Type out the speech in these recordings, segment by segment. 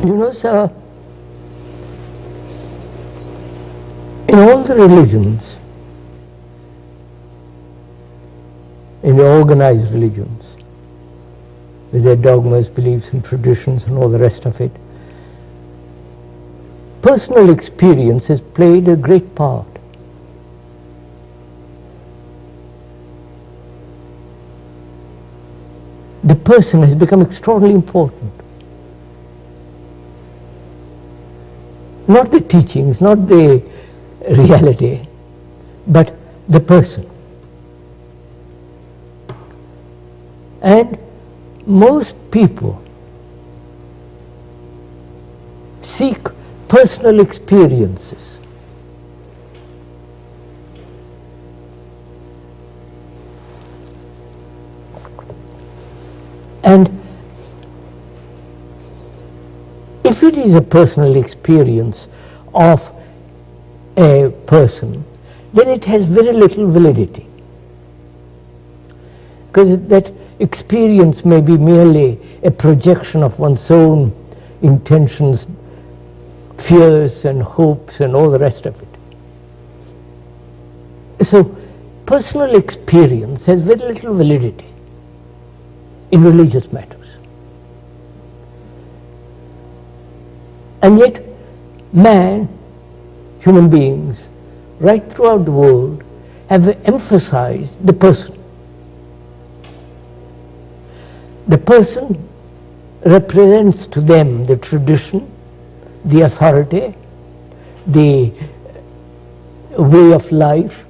You know, sir, in all the religions, in the organized religions, with their dogmas, beliefs and traditions and all the rest of it, personal experience has played a great part. The person has become extraordinarily important. Not the teachings, not the reality, but the person. And most people seek personal experiences. And if it is a personal experience of a person, then it has very little validity. Because that experience may be merely a projection of one's own intentions, fears and hopes and all the rest of it. So personal experience has very little validity in religious matters. And yet man, human beings, right throughout the world have emphasized the person. The person represents to them the tradition, the authority, the way of life,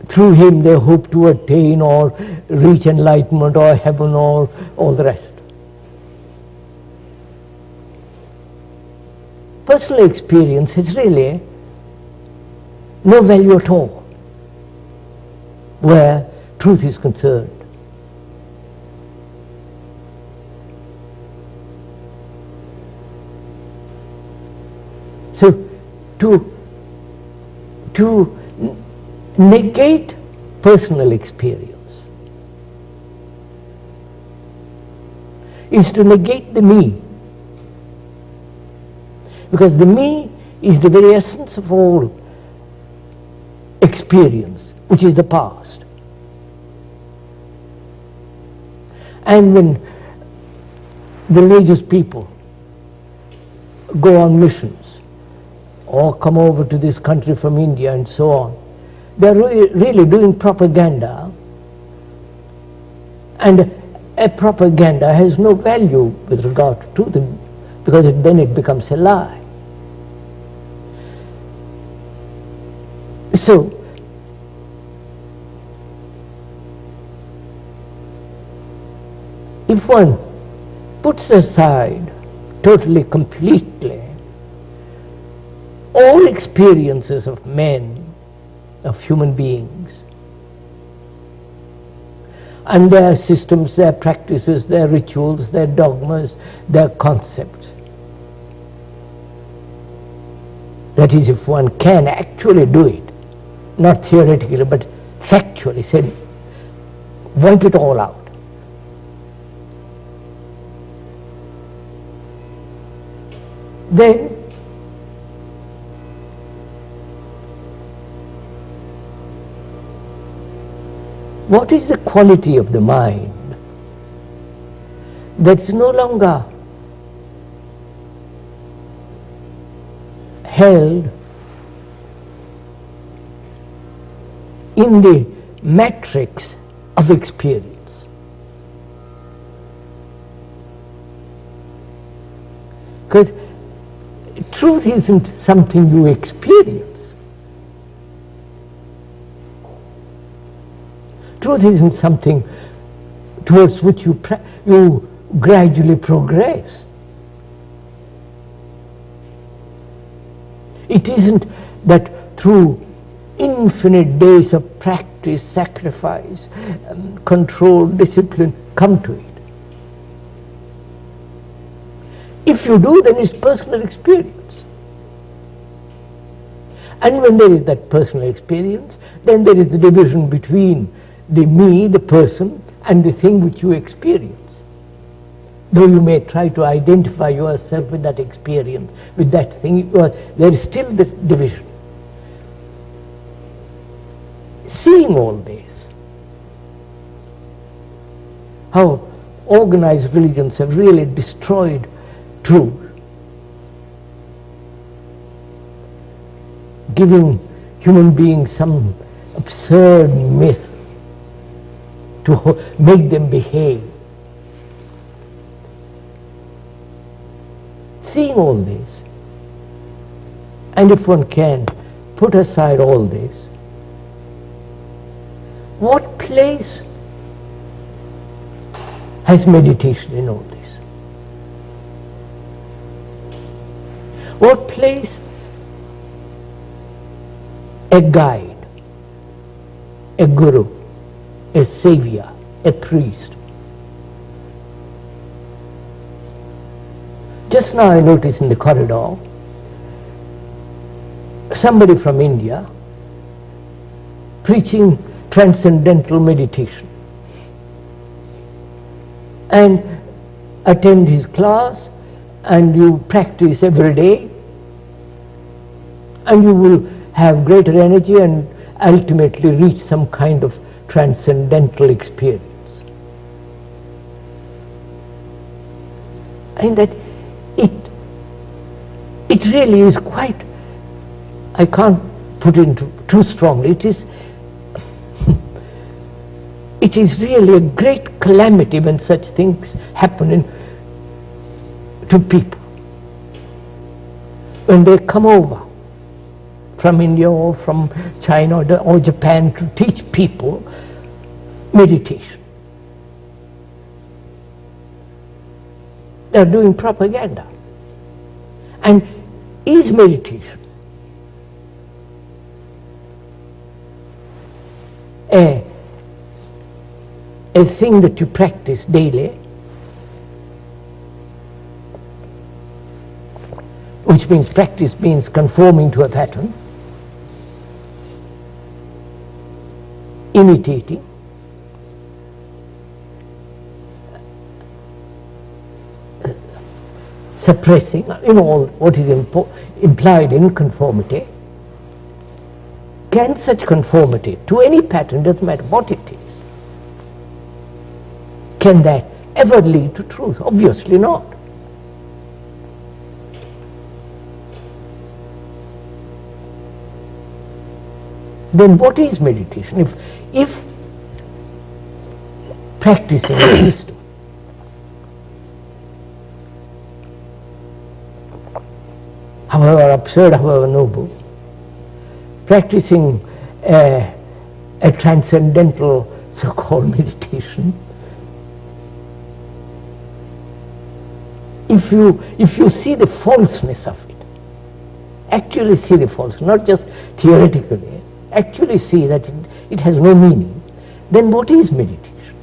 through him they hope to attain or reach enlightenment or heaven or all the rest. Personal experience is really no value at all where truth is concerned. So to negate personal experience is to negate the me, because the me is the very essence of all experience, which is the past. And when the religious people go on missions or come over to this country from India and so on, they are really doing propaganda, and a propaganda has no value with regard to them, because then it becomes a lie. So if one puts aside totally, completely all experiences of men, of human beings, and their systems, their practices, their rituals, their dogmas, their concepts, that is, if one can actually do it, not theoretically but factually, say, wipe it all out, then what is the quality of the mind that's no longer held in the matrix of experience? Because truth isn't something you experience. Truth isn't something towards which you gradually progress. It isn't that through infinite days of practice, sacrifice, control, discipline, come to it. If you do, then it's personal experience. And when there is that personal experience, then there is the division between the me, the person, and the thing which you experience. Though you may try to identify yourself with that experience, with that thing, there is still this division. Seeing all this, how organized religions have really destroyed truth, giving human beings some absurd myth to make them behave. Seeing all this, and if one can put aside all this, what place has meditation in all this? What place a guide, a guru, a savior, a priest? Just now I noticed in the corridor somebody from India preaching transcendental meditation, and attend his class, and you practice every day, and you will have greater energy and ultimately reach some kind of transcendental experience. And that it really is quite, I can't put it too strongly, it is really a great calamity when such things happen to people. When they come over from India or from China or Japan to teach people meditation, they are doing propaganda. And is meditation a thing that you practice daily, which means practice means conforming to a pattern, imitating, suppressing, all what is implied in conformity? Can such conformity to any pattern, doesn't matter what it is, can that ever lead to truth? Obviously not. Then what is meditation? If practicing a system, however absurd, however noble, practicing a transcendental so-called meditation, if you see the falseness of it, actually see the falseness, not just theoretically, actually see that it has no meaning, then what is meditation?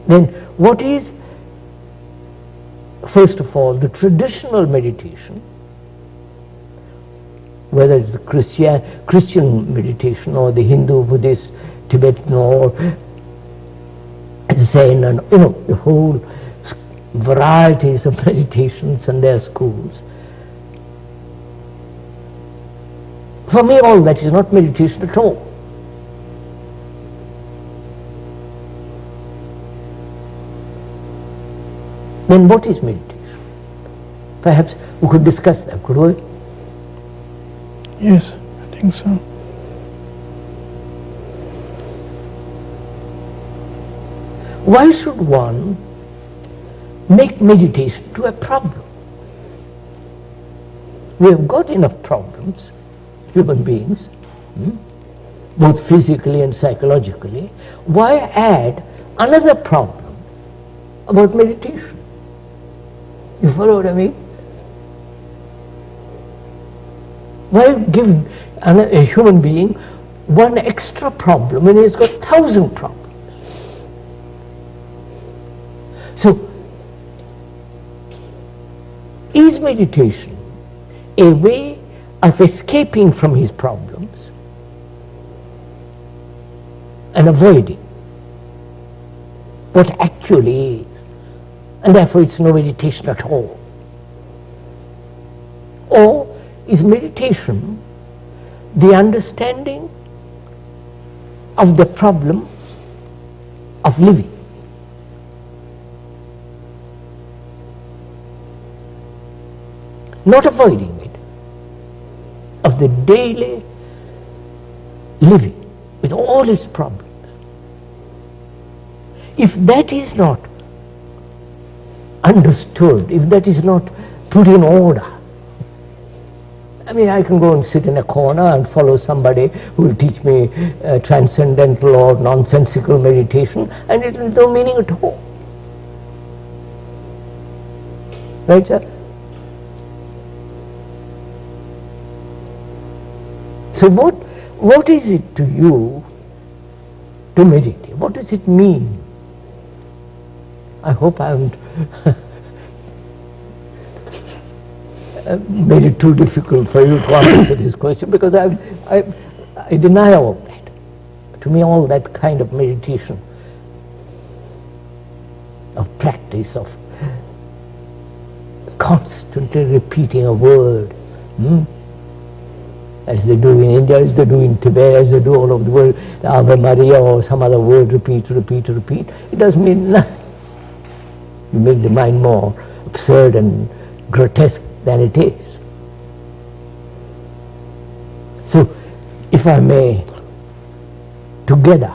Then what is, first of all, the traditional meditation, whether it's the Christian meditation or the Hindu, Buddhist, Tibetan, or Zen, and the whole varieties of meditations and their schools. For me, all that is not meditation at all. Then what is meditation? Perhaps we could discuss that, could we? Yes, I think so. Why should one make meditation to a problem? We have got enough problems, human beings, both physically and psychologically. Why add another problem about meditation? You follow what I mean? Why give a human being one extra problem when he's got 1,000 problems? So, is meditation a way of escaping from his problems, and avoiding what actually is. And therefore it's no meditation at all. Or is meditation the understanding of the problem of living? Not avoiding it, of the daily living with all its problems. If that is not understood, if that is not put in order, I mean, I can go and sit in a corner and follow somebody who will teach me transcendental or nonsensical meditation, and it will have no meaning at all. Right, sir? So what is it to you to meditate? What does it mean? I hope I haven't made it too difficult for you to answer this question, because I deny all that. To me, all that kind of meditation, of practice, of constantly repeating a word, as they do in India, as they do in Tibet, as they do all over the world, the Ave Maria or some other word, repeat, it doesn't mean nothing. You make the mind more absurd and grotesque than it is. So, if I may together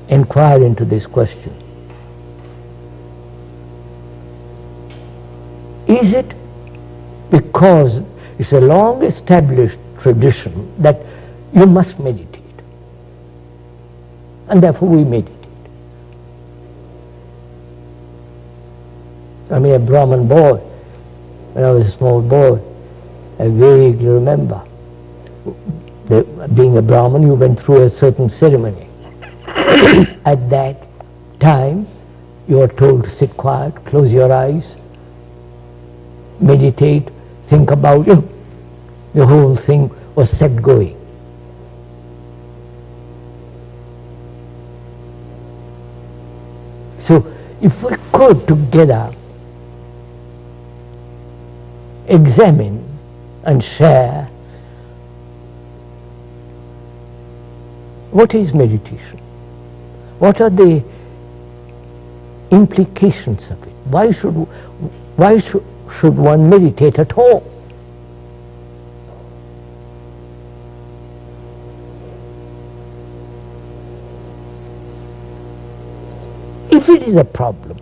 inquire into this question, is it because it's a long established tradition that you must meditate, and therefore we meditate? I mean, a Brahmin boy, when I was a small boy, I vaguely remember being a Brahmin, you went through a certain ceremony. At that time, you were told to sit quiet, close your eyes, meditate, think about you. The whole thing was set going. So, if we could together examine and share what is meditation, what are the implications of it, why should one meditate at all? If it is a problem,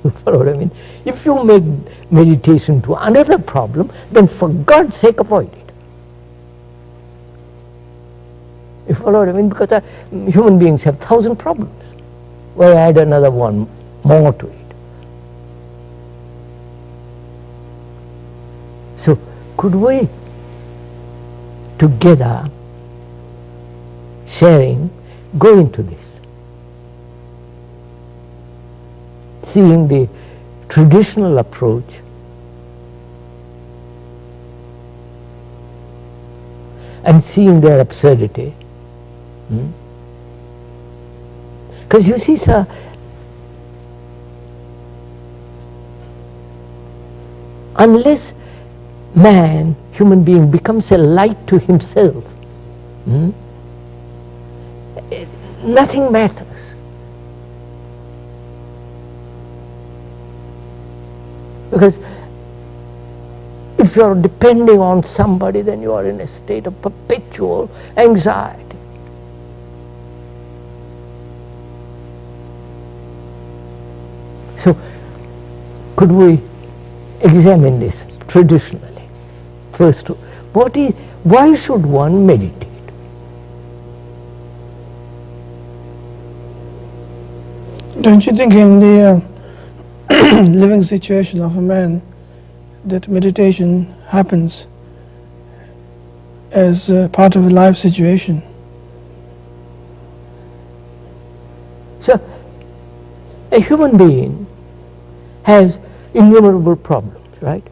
you follow what I mean? If you make meditation to another problem, then for God's sake avoid it. You follow what I mean? Because human beings have 1,000 problems. Why add another one more to it? So, could we together, sharing, go into this? Seeing the traditional approach and seeing their absurdity. Because you see, sir, unless man, human being, becomes a light to himself, nothing matters. Because if you are depending on somebody, then you are in a state of perpetual anxiety. So, could we examine this traditionally? First, why should one meditate? Don't you think in the living situation of a man that meditation happens as part of a life situation? So, a human being has innumerable problems, right?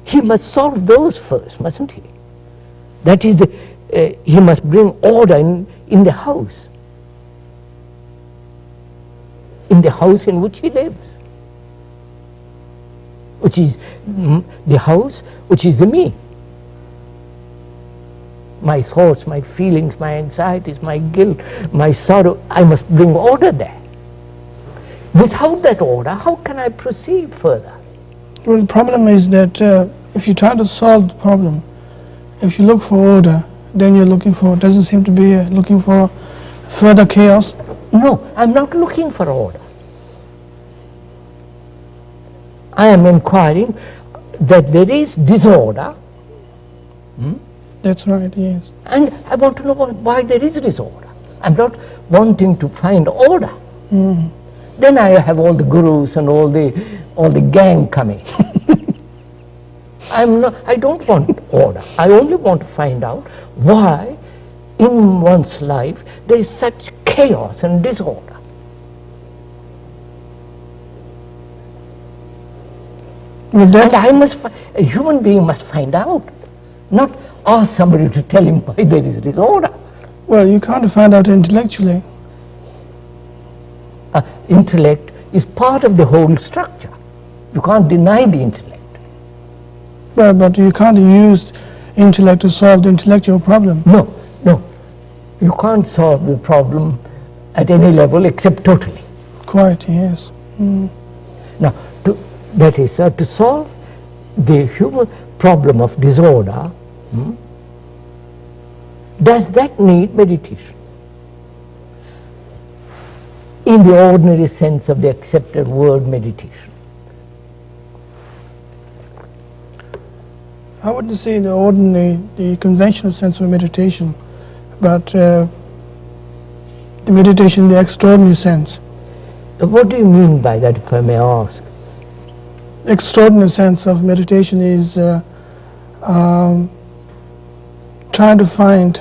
He must solve those first, mustn't he? That is he must bring order in the house in which he lives, which is the house, which is the me. My thoughts, my feelings, my anxieties, my guilt, my sorrow, I must bring order there. Without that order, how can I proceed further? Well, the problem is that if you try to solve the problem, if you look for order, then you're doesn't seem to be looking for further chaos. No, I'm not looking for order. I am inquiring that there is disorder. That's right, yes. And I want to know why there is disorder. I'm not wanting to find order. Then I have all the gurus and all the gang coming. I don't want order. I only want to find out why in one's life there is such chaos and disorder. Well, and a human being must find out, not ask somebody to tell him why there is disorder. Well, you can't find out intellectually. Intellect is part of the whole structure. You can't deny the intellect. Well, but you can't use intellect to solve the intellectual problem. No. You can't solve the problem at any level except totally. Quite, yes. Now, to solve the human problem of disorder, does that need meditation? In the ordinary sense of the accepted word meditation. I wouldn't say the conventional sense of meditation, but the meditation in the extraordinary sense. What do you mean by that, if I may ask? Extraordinary sense of meditation is trying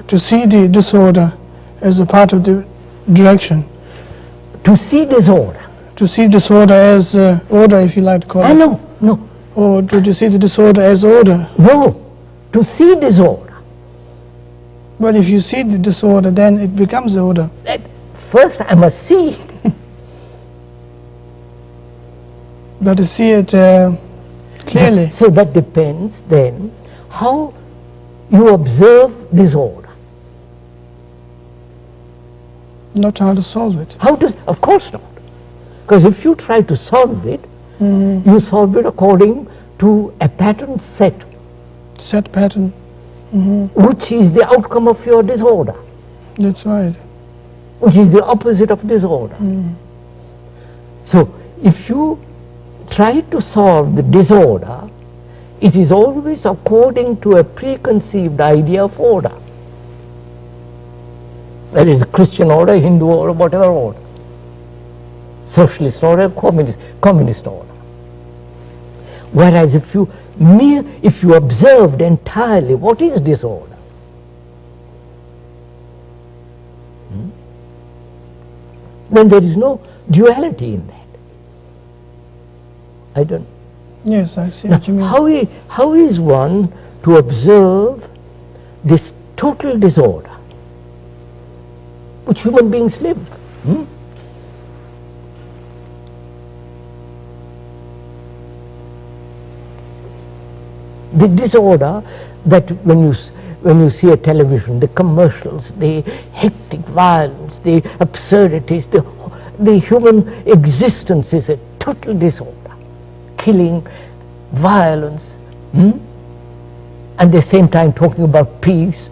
to see the disorder as a part of the direction. To see disorder? To see disorder as order, if you like to call it. No. Or to see the disorder as order. No, to see disorder. Well, if you see the disorder, then it becomes order. First I must see. But to see it clearly. So that depends then how you observe disorder. Not how to solve it. Of course not. Because if you try to solve it, you solve it according to a pattern set. Set pattern. Which is the outcome of your disorder. That's right. Which is the opposite of disorder. So if you try to solve the disorder, it is always according to a preconceived idea of order. Whether it's a Christian order, Hindu order, whatever order. Socialist order, communist order. Whereas if you observed entirely what is disorder, then there is no duality in that. I don't. Yes, I see what you mean. How is one to observe this total disorder which human beings live? The disorder that when you see a television, the commercials, the hectic violence, the absurdities, the human existence is a total disorder. Killing, violence, and at the same time talking about peace.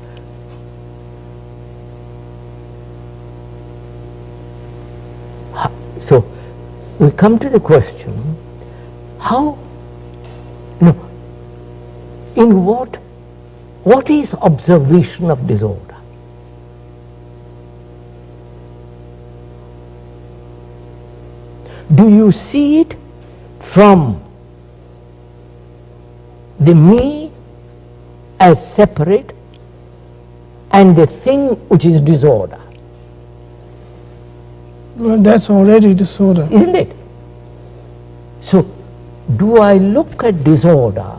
So we come to the question, what is observation of disorder? Do you see it from the me as separate and the thing which is disorder? Well, that's already disorder. Isn't it? So, do I look at disorder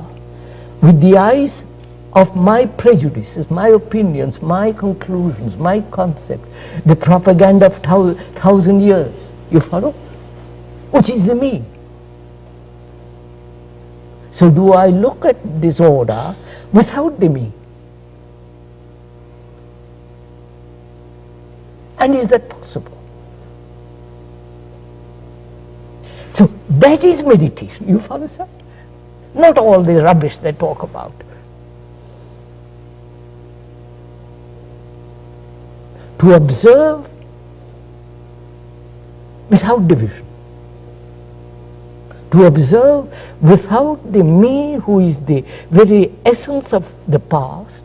with the eyes of my prejudices, my opinions, my conclusions, my concept, the propaganda of 1,000 years. You follow? Which is the me. So do I look at disorder without the me? And is that possible? So that is meditation. You follow, sir? Not all the rubbish they talk about. To observe without division. To observe without the me who is the very essence of the past.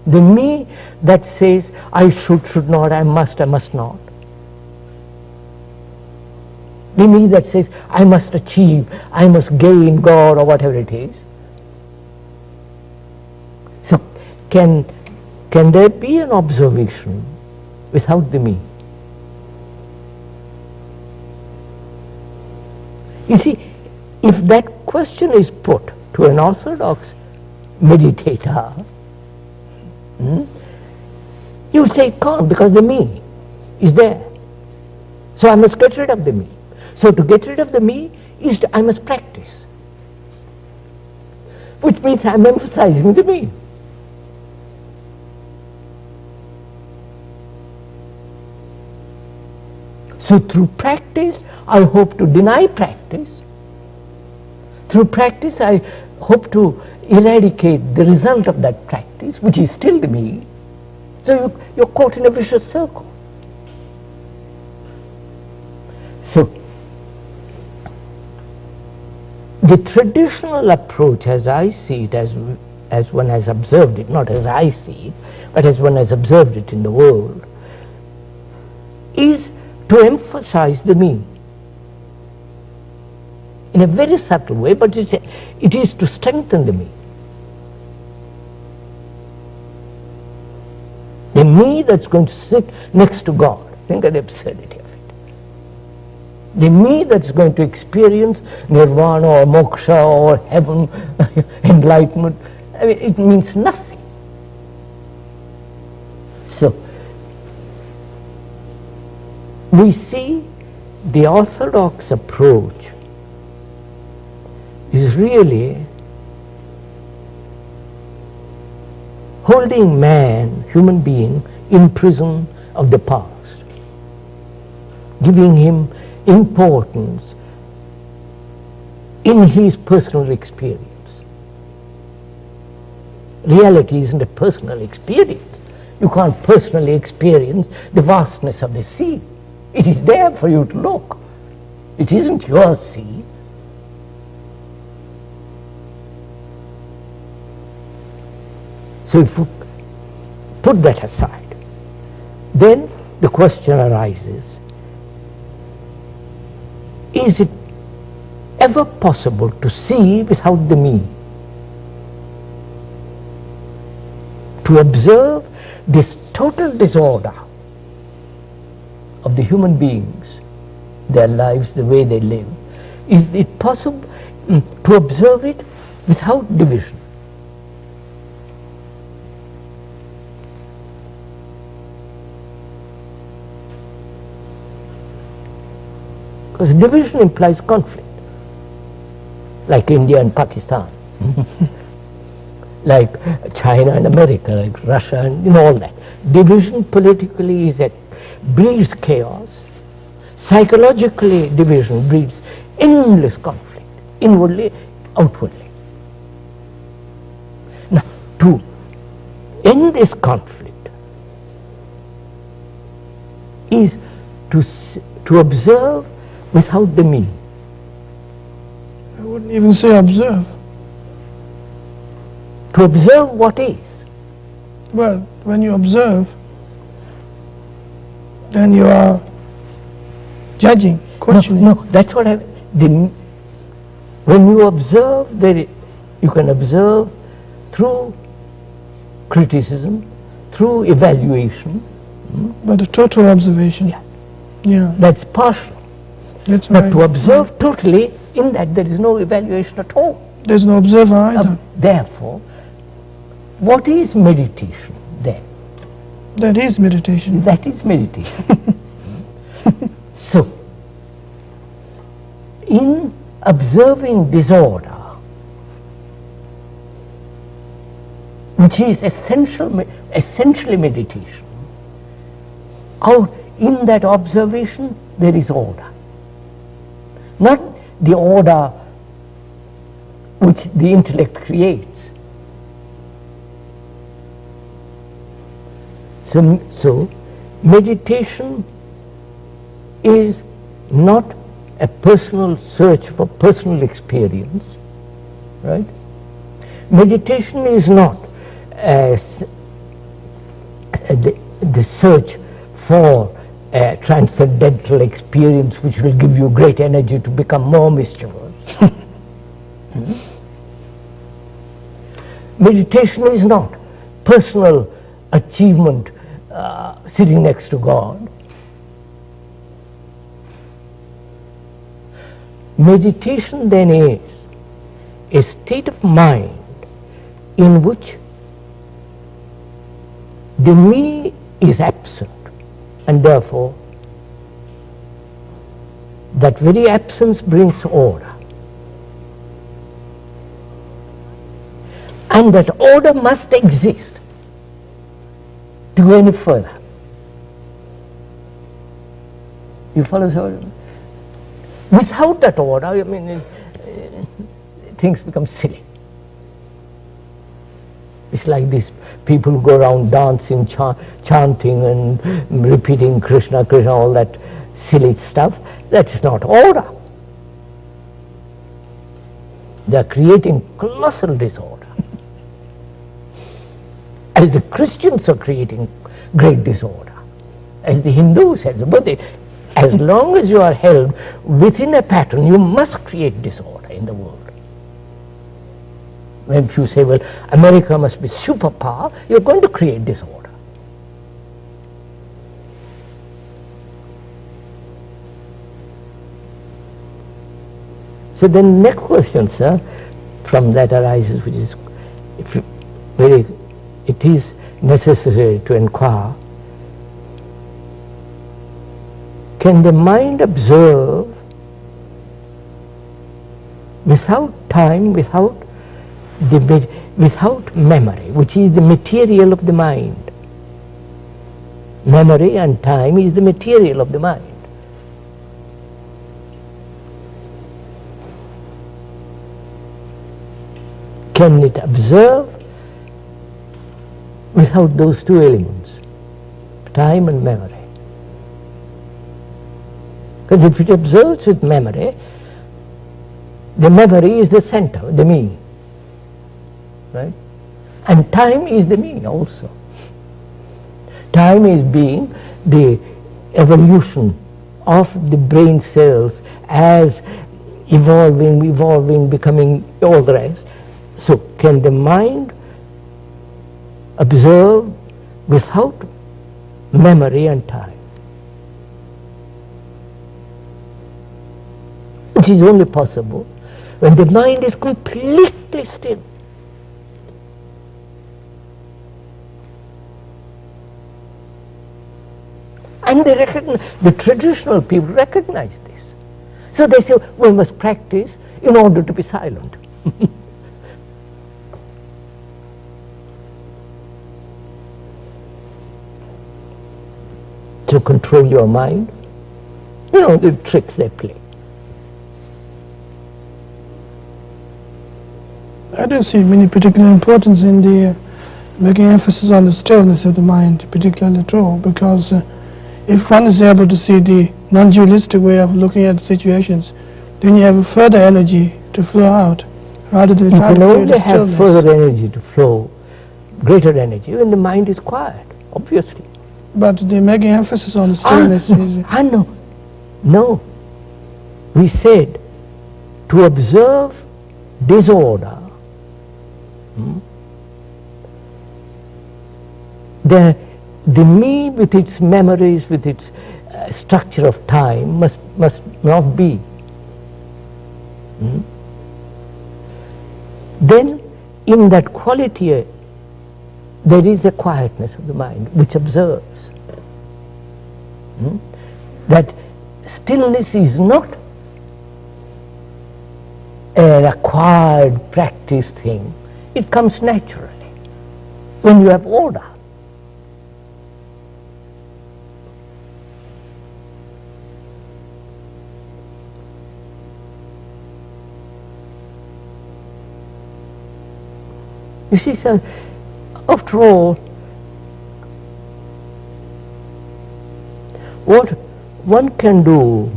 The me that says, I should not, I must not. The me that says, I must achieve, I must gain God or whatever it is. So, can there be an observation without the me? You see, if that question is put to an orthodox meditator, you would say it can't, because the me is there. So I must get rid of the me. So to get rid of the me is I must practice, which means I am emphasizing the me. So through practice I hope to deny practice. Through practice I hope to eradicate the result of that practice, which is still the me. So you're caught in a vicious circle. So the traditional approach, as I see it, as one has observed it, not as I see it, but as one has observed it in the world, is to emphasize the me in a very subtle way, but it is to strengthen the me. The me that's going to sit next to God. Think of the absurdity of it. The me that's going to experience nirvana or moksha or heaven, enlightenment, I mean, it means nothing. So, we see the orthodox approach is really holding man, human being, in prison of the past, giving him importance in his personal experience. Reality isn't a personal experience. You can't personally experience the vastness of the sea. It is there for you to look. It isn't your sea. So if you put that aside, then the question arises, is it ever possible to see without the me? To observe this total disorder of the human beings, their lives, the way they live, is it possible to observe it without division? Because division implies conflict, like India and Pakistan, like China and America, like Russia and all that. Division politically breeds chaos. Psychologically, division breeds endless conflict, inwardly, outwardly. Now, to end this conflict is to observe without the me. I wouldn't even say observe. To observe what is. Well, when you observe, then you are judging, questioning. No, that's what when you observe, you can observe through criticism, through evaluation. But a total observation. Yeah. That's partial. That's But right. to observe totally, in that there is no evaluation at all. There's no observer either. Therefore, what is meditation then? That is meditation. That is meditation. So, in observing disorder, which is essentially meditation, in that observation there is order. Not the order which the intellect creates. So meditation is not a personal search for personal experience, right? Meditation is not the search for a transcendental experience which will give you great energy to become more mischievous. Meditation is not personal achievement sitting next to God. Meditation then is a state of mind in which the me is absent, and therefore that very absence brings order. And that order must exist to go any further. You follow? So without that order, I mean, things become silly. It's like these people who go around dancing, chanting and repeating Krishna, Krishna, all that silly stuff. That's not order. They are creating colossal disorder. As the Christians are creating great disorder, as the Hindus, as long as you are held within a pattern, you must create disorder in the world. When you say, well, America must be superpower, you're going to create disorder. So the next question, sir, from that arises, which is it is necessary to inquire, can the mind observe without time, without memory, which is the material of the mind? Memory and time is the material of the mind. Can it observe without those two elements, time and memory? Because if it observes with memory, the memory is the center, the me, right? And time is the me also. Time is being the evolution of the brain cells as evolving, becoming all the rest. So can the mind observe without memory and time? Which is only possible when the mind is completely still. And the traditional people recognize this. So they say, we must practice in order to be silent. To control your mind, you know, the tricks they play. I don't see any particular importance in the making emphasis on the stillness of the mind, particularly true, because if one is able to see the non-dualistic way of looking at situations, then you have a further energy to flow out, rather than try to create a stillness. You can only have further energy to flow, greater energy, when the mind is quiet, obviously. But the making emphasis on the stillness is... No. We said to observe disorder, the me with its memories, with its structure of time must not be. then in that quality there is a quietness of the mind which observes. That stillness is not an acquired, practiced thing. It comes naturally when you have order. You see, sir, after all, what one can do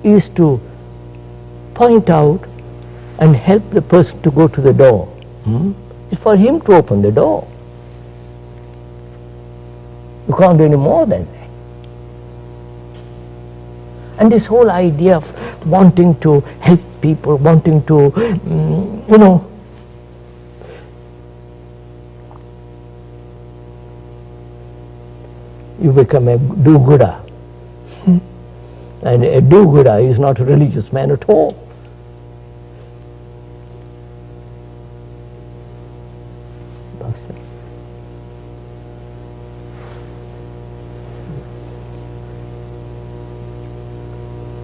is to point out and help the person to go to the door. It's for him to open the door. You can't do any more than that. And this whole idea of wanting to help people, wanting to, you become a do-gooder. And a do-gooder is not a religious man at all.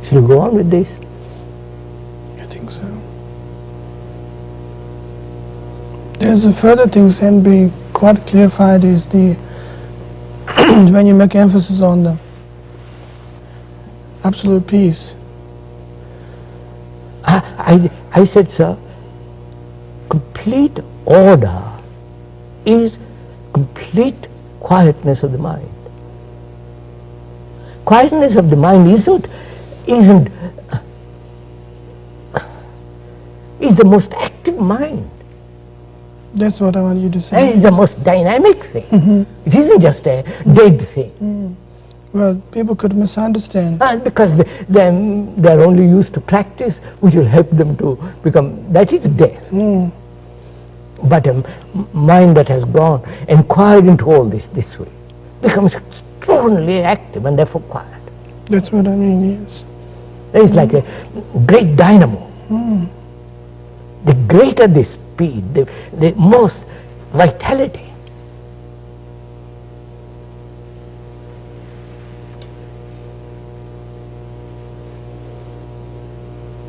Shall we go on with this? I think so. There's a further things can be quite clarified is the when you make emphasis on the absolute peace. I said, sir, complete order is complete quietness of the mind. Quietness of the mind is the most active mind. That's what I want you to say. It is the most dynamic thing. It isn't just a dead thing. Well, people could misunderstand. Because they're only used to practice which will help them to become, that is death. But a mind that has gone, inquired into all this way, becomes extraordinarily active and therefore quiet. That's what I mean, yes. It's like a great dynamo. The greater the speed, the most vitality.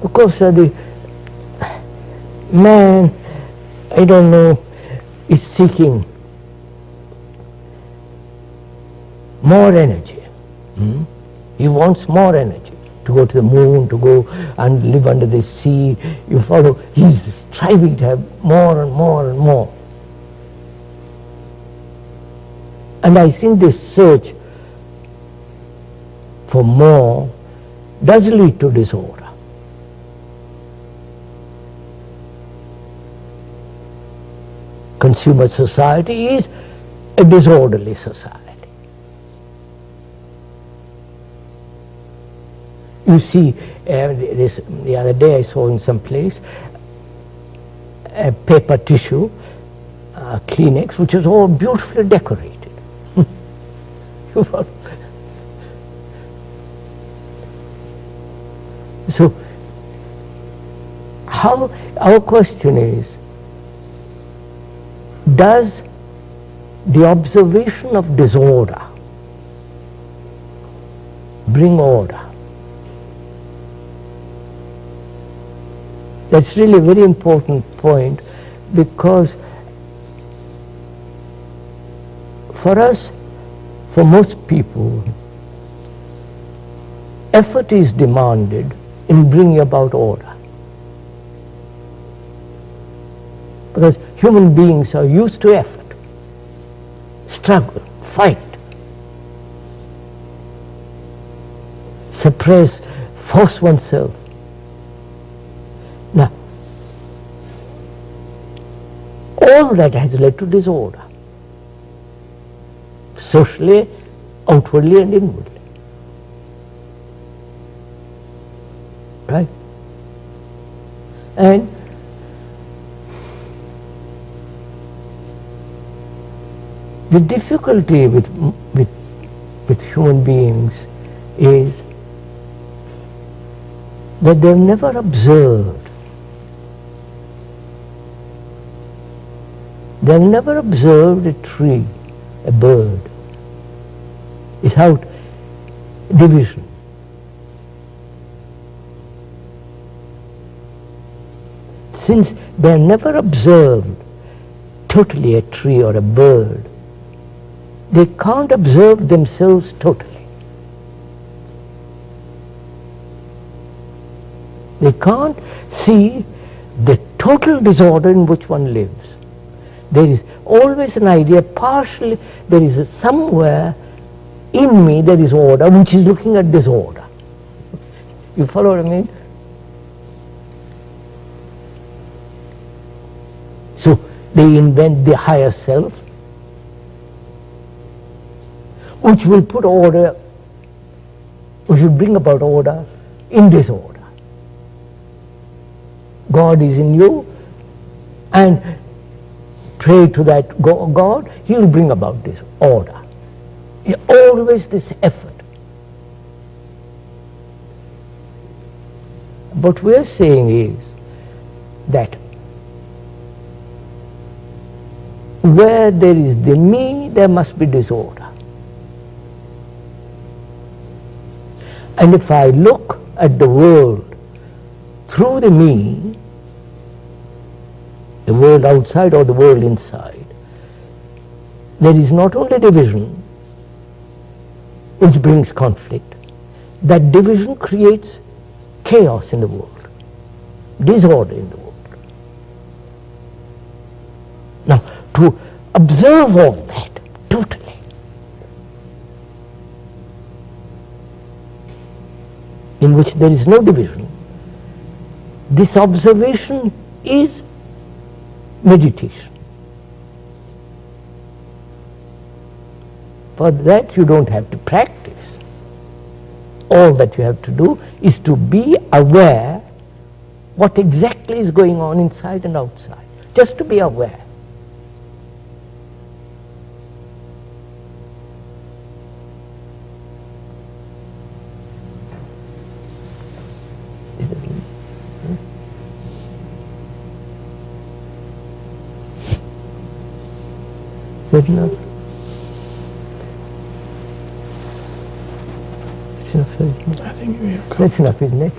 Of course, the man, I don't know, is seeking more energy. He wants more energy to go to the moon, to go and live under the sea. You follow, he's striving to have more and more and more. And I think this search for more does lead to disorder. Consumer society is a disorderly society. You see, the other day I saw in some place a paper tissue, Kleenex, which was all beautifully decorated. So, our question is, does the observation of disorder bring order? That's really a very important point, because for us, for most people, effort is demanded in bringing about order. Because human beings are used to effort, struggle, fight, suppress, force oneself. Now, all that has led to disorder, socially, outwardly and inwardly. Right? And the difficulty with human beings is that they've never observed They have never observed a tree, a bird, without division. Since they have never observed totally a tree or a bird, they can't observe themselves totally. They can't see the total disorder in which one lives. There is always an idea, partially, there is somewhere in me there is order which is looking at disorder. You follow what I mean? So they invent the higher self, which will put order, which will bring about order in disorder. God is in you, and pray to that God, He will bring about this order. Always this effort. What we are saying is that where there is the me, there must be disorder. And if I look at the world through the me, the world outside or the world inside, there is not only division which brings conflict, that division creates chaos in the world, disorder in the world. Now, to observe all that totally, in which there is no division, this observation is meditation. For that you don't have to practice. All that you have to do is to be aware what exactly is going on inside and outside. Just to be aware. Is that enough? It's enough, isn't it? I think we have That's enough, isn't it?